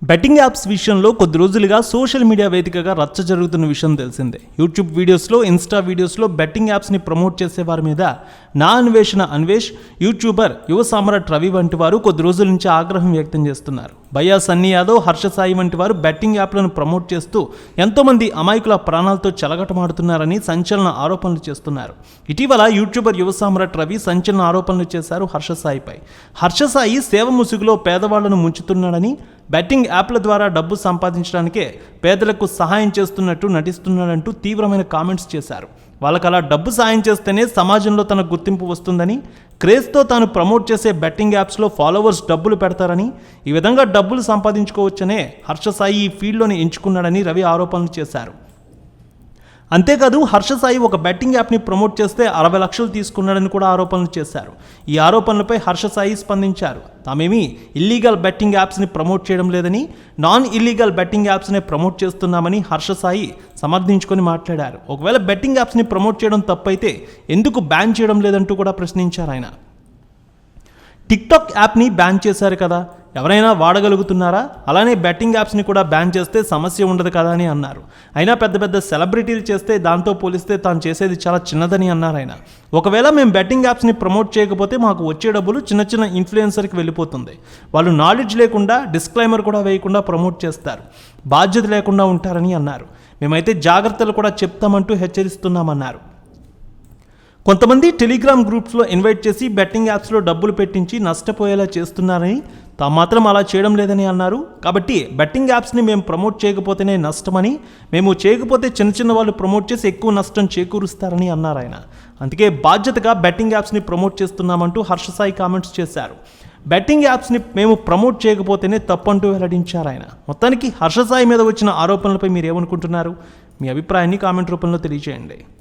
Betting apps విషయంలో కొద్ది రోజులుగా సోషల్ మీడియా వేదికగా రచ్చ జరుగుతున్న విషయం తెలిసిందే. యూట్యూబ్ వీడియోస్లో, ఇన్స్టా వీడియోస్లో బెట్టింగ్ యాప్స్ని ప్రమోట్ చేసే వారి మీద నా అన్వేషణ అన్వేష్, యూట్యూబర్ యువ సామ్రాట్ రవి వంటి వారు కొద్ది రోజుల నుంచి ఆగ్రహం వ్యక్తం చేస్తున్నారు. భయ్యా సన్నీ యాదవ్, హర్ష సాయి వంటి వారు బెట్టింగ్ యాప్లను ప్రమోట్ చేస్తూ ఎంతోమంది అమాయకుల ప్రాణాలతో చెలగటమాడుతున్నారని సంచలన ఆరోపణలు చేస్తున్నారు. ఇటీవల యూట్యూబర్ యువ సామ్రాట్ రవి సంచలన ఆరోపణలు చేశారు హర్ష సాయిపై. హర్ష సాయి సేవ ముసుగులో పేదవాళ్లను ముంచుతున్నాడని, బెట్టింగ్ యాప్ల ద్వారా డబ్బు సంపాదించడానికే పేదలకు సహాయం చేస్తున్నట్టు నటిస్తున్నాడంటూ తీవ్రమైన కామెంట్స్ చేశారు. వాళ్ళకు అలా డబ్బు సాయం చేస్తేనే సమాజంలో తన గుర్తింపు వస్తుందని, క్రేజ్తో తాను ప్రమోట్ చేసే బెట్టింగ్ యాప్స్లో ఫాలోవర్స్ డబ్బులు పెడతారని, ఈ విధంగా డబ్బులు సంపాదించుకోవచ్చనే హర్ష సాయి ఈ ఫీల్డ్లోని ఎంచుకున్నాడని రవి ఆరోపణలు చేశారు. అంతేకాదు హర్ష సాయి ఒక బెట్టింగ్ యాప్ని ప్రమోట్ చేస్తే 60 లక్షలు తీసుకున్నాడని కూడా ఆరోపణలు చేశారు. ఈ ఆరోపణలపై హర్ష సాయి స్పందించారు. తామేమీ ఇల్లీగల్ బెట్టింగ్ యాప్స్ని ప్రమోట్ చేయడం లేదని, నాన్ ఇల్లీగల్ బెట్టింగ్ యాప్స్నే ప్రమోట్ చేస్తున్నామని హర్ష సాయి సమర్థించుకొని మాట్లాడారు. ఒకవేళ బెట్టింగ్ యాప్స్ని ప్రమోట్ చేయడం తప్పైతే ఎందుకు బ్యాన్ చేయడం లేదంటూ కూడా ప్రశ్నించారు ఆయన. టిక్టాక్ యాప్ని బ్యాన్ చేశారు కదా, ఎవరైనా వాడగలుగుతున్నారా? అలానే బెట్టింగ్ యాప్స్ని కూడా బ్యాన్ చేస్తే సమస్య ఉండదు కదా అని అన్నారు. అయినా పెద్ద పెద్ద సెలబ్రిటీలు చేస్తే దాంతో పోలిస్తే తాను చేసేది చాలా చిన్నదని అన్నారు ఆయన. ఒకవేళ మేము బెట్టింగ్ యాప్స్ని ప్రమోట్ చేయకపోతే మాకు వచ్చే డబ్బులు చిన్న చిన్న ఇన్ఫ్లుయెన్సర్కి వెళ్ళిపోతుంది. వాళ్ళు నాలెడ్జ్ లేకుండా, డిస్క్లైమర్ కూడా వేయకుండా ప్రమోట్ చేస్తారు, బాధ్యత లేకుండా ఉంటారని అన్నారు. మేమైతే జాగ్రత్తలు కూడా చెప్తామంటూ హెచ్చరిస్తున్నామన్నారు. కొంతమంది టెలిగ్రామ్ గ్రూప్స్లో ఇన్వైట్ చేసి బెట్టింగ్ యాప్స్లో డబ్బులు పెట్టించి నష్టపోయేలా చేస్తున్నారని, తాము మాత్రం అలా చేయడం లేదని అన్నారు. కాబట్టి బెట్టింగ్ యాప్స్ని మేము ప్రమోట్ చేయకపోతేనే నష్టమని, మేము చేయకపోతే చిన్న చిన్న వాళ్ళు ప్రమోట్ చేసి ఎక్కువ నష్టం చేకూరుస్తారని అన్నారు ఆయన. అందుకే బాధ్యతగా బెట్టింగ్ యాప్స్ని ప్రమోట్ చేస్తున్నామంటూ హర్ష సాయి కామెంట్స్ చేశారు. బెట్టింగ్ యాప్స్ని మేము ప్రమోట్ చేయకపోతేనే తప్పంటూ వెల్లడించారు ఆయన. మొత్తానికి హర్ష సాయి మీద వచ్చిన ఆరోపణలపై మీరు ఏమనుకుంటున్నారు? మీ అభిప్రాయాన్ని కామెంట్ రూపంలో తెలియజేయండి.